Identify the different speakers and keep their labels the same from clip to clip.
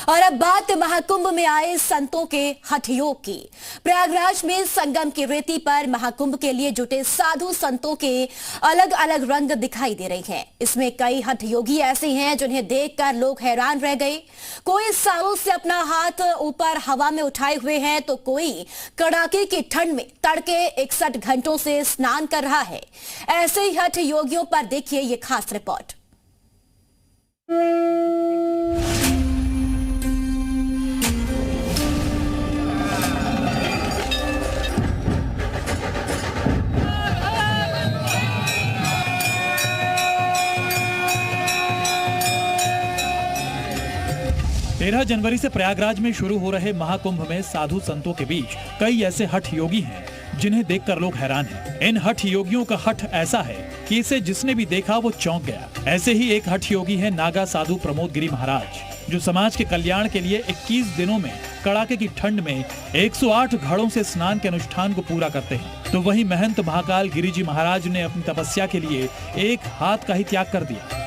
Speaker 1: और अब बात महाकुंभ में आए संतों के हठ योग की। प्रयागराज में संगम की रेती पर महाकुंभ के लिए जुटे साधु संतों के अलग अलग रंग दिखाई दे रहे हैं। इसमें कई हठ योगी ऐसे हैं जिन्हें देखकर लोग हैरान रह गए। कोई सालों से अपना हाथ ऊपर हवा में उठाए हुए हैं तो कोई कड़ाके की ठंड में तड़के 61 घंटों से स्नान कर रहा है। ऐसे ही हठ योगियों पर देखिए ये खास रिपोर्ट।
Speaker 2: तेरह जनवरी से प्रयागराज में शुरू हो रहे महाकुंभ में साधु संतों के बीच कई ऐसे हठ योगी हैं जिन्हें देखकर लोग हैरान हैं। इन हठ योगियों का हठ ऐसा है कि इसे जिसने भी देखा वो चौंक गया। ऐसे ही एक हठ योगी है नागा साधु प्रमोद गिरी महाराज, जो समाज के कल्याण के लिए 21 दिनों में कड़ाके की ठंड में 108 घड़ों से स्नान के अनुष्ठान को पूरा करते हैं। तो वहीं महंत महाकाल गिरी जी महाराज ने अपनी तपस्या के लिए एक हाथ का ही त्याग कर दिया।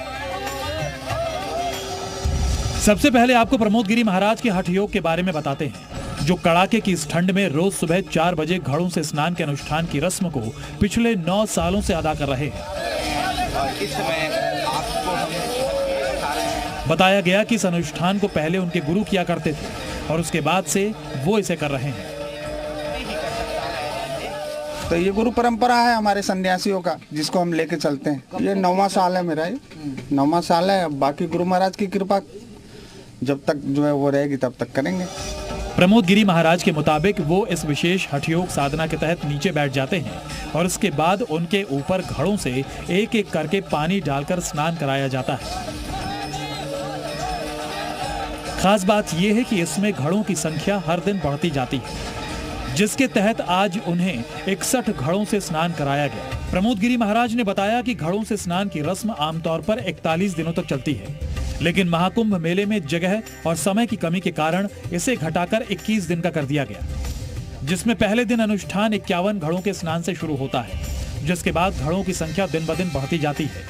Speaker 2: सबसे पहले आपको प्रमोद गिरी महाराज के हठ योग के बारे में बताते हैं, जो कड़ाके की इस ठंड में रोज सुबह 4 बजे घड़ों से स्नान के अनुष्ठान की रस्म को पिछले 9 सालों से अदा कर रहे हैं। बताया गया कि इस अनुष्ठान को पहले उनके गुरु किया करते थे और उसके बाद से वो इसे कर रहे हैं।
Speaker 3: तो ये गुरु परंपरा है हमारे सन्यासियों का, जिसको हम लेके चलते हैं। ये 9वां साल है मेरा, ये 9वां साल है। बाकी गुरु महाराज की कृपा जब तक जो है वो रहेगी तब तक करेंगे।
Speaker 2: प्रमोद गिरी महाराज के मुताबिक वो इस विशेष हठयोग साधना के तहत नीचे बैठ जाते हैं और उसके बाद उनके ऊपर घड़ों से एक एक करके पानी डालकर स्नान कराया जाता है। खास बात यह है कि इसमें घड़ों की संख्या हर दिन बढ़ती जाती है, जिसके तहत आज उन्हें 61 घड़ों से स्नान कराया गया। प्रमोद गिरी महाराज ने बताया कि घड़ों से स्नान की रस्म आमतौर पर 41 दिनों तक चलती है, लेकिन महाकुंभ मेले में जगह और समय की कमी के कारण इसे घटाकर 21 दिन का कर दिया गया, जिसमें पहले दिन अनुष्ठान 51 घड़ों के स्नान से शुरू होता है, जिसके बाद घड़ों की संख्या दिन ब दिन बढ़ती जाती है।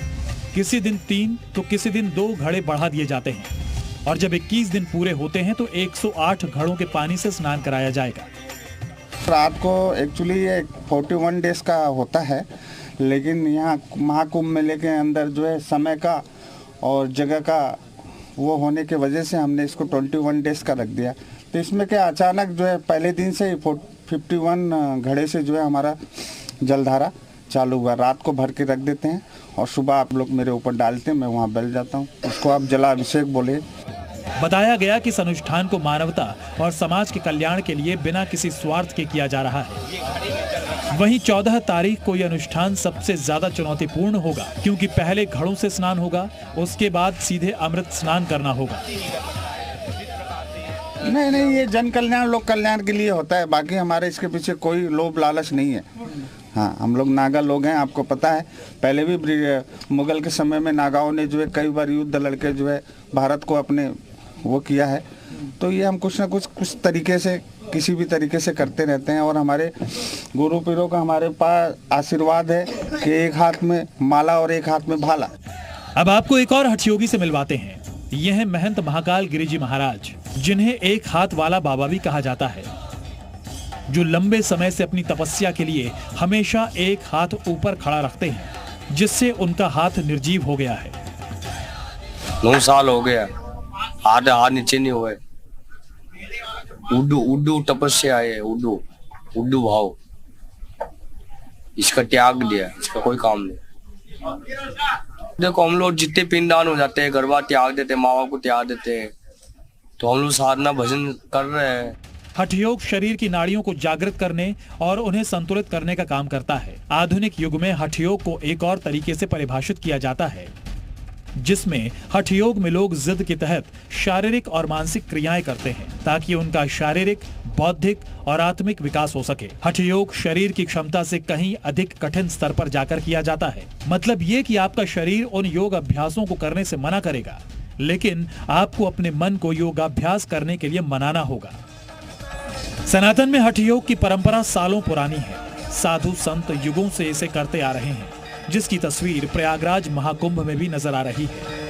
Speaker 2: किसी दिन 3 तो किसी दिन 2 घड़े बढ़ा दिए जाते हैं और जब 21 दिन पूरे होते हैं तो 108 घड़ों के पानी से स्नान कराया जाएगा।
Speaker 3: रात को एक्चुअली ये 41 डेज का होता है, लेकिन यहाँ महाकुंभ मेले के अंदर जो है समय का और जगह का वो होने के वजह से हमने इसको 21 डेज का रख दिया। तो इसमें क्या अचानक जो है पहले दिन से ही 51 घड़े से जो है हमारा जलधारा चालू हुआ। रात को भर के रख देते हैं और सुबह आप लोग मेरे ऊपर डालते हैं, मैं वहाँ बैठ जाता हूँ। उसको आप जलाभिषेक बोले।
Speaker 2: बताया गया कि इस अनुष्ठान को मानवता और समाज के कल्याण के लिए बिना किसी स्वार्थ के किया जा रहा है। वहीं 14 तारीख को यह अनुष्ठान सबसे ज्यादा चुनौतीपूर्ण होगा, क्योंकि पहले घड़ों से स्नान होगा, उसके बाद सीधे अमृत स्नान करना होगा।
Speaker 3: नहीं, ये जन कल्याण लोक कल्याण के लिए होता है। बाकी हमारे इसके पीछे कोई लोभ लालच नहीं है। हाँ, हम लोग नागा लोग हैं, आपको पता है। पहले भी मुगल के समय में नागाओं ने जो है कई बार युद्ध लड़के जो है भारत को अपने वो किया है। तो ये हम कुछ ना कुछ तरीके से किसी भी तरीके से करते रहते हैं और हमारे गुरु पीरों का हमारे पास आशीर्वाद है कि एक हाथ में माला और एक हाथ में भाला।
Speaker 2: अब आपको एक और हठ योगी से मिलवाते हैं। यह है महंत महाकाल गिरी जी महाराज, जिन्हें एक हाथ वाला बाबा भी कहा जाता है, जो लंबे समय से अपनी तपस्या के लिए हमेशा एक हाथ ऊपर खड़ा रखते हैं, जिससे उनका हाथ निर्जीव हो गया है।
Speaker 4: 9 साल हो गया, हाथ नीचे नहीं हुए। उड्डू तपस्या है, उड्डू भाव, इसका त्याग दिया, इसका कोई काम नहीं। देखो, हम लोग जितने पिंडदान हो जाते हैं, गरबा त्याग देते हैं, माँ बाप को त्याग देते हैं, तो हम लोग साधना भजन कर रहे हैं।
Speaker 2: हठ योग शरीर की नाड़ियों को जागृत करने और उन्हें संतुलित करने का काम करता है। आधुनिक युग में हठ योग को एक और तरीके से परिभाषित किया जाता है, जिसमें हठ योग में लोग जिद के तहत शारीरिक और मानसिक क्रियाएं करते हैं ताकि उनका शारीरिक, बौद्धिक और आत्मिक विकास हो सके। हठ योग शरीर की क्षमता से कहीं अधिक कठिन स्तर पर जाकर किया जाता है। मतलब ये कि आपका शरीर उन योग अभ्यासों को करने से मना करेगा, लेकिन आपको अपने मन को योगाभ्यास करने के लिए मनाना होगा। सनातन में हठ योग की परंपरा सालों पुरानी है। साधु संत युगों से इसे करते आ रहे हैं, जिसकी तस्वीर प्रयागराज महाकुंभ में भी नजर आ रही है।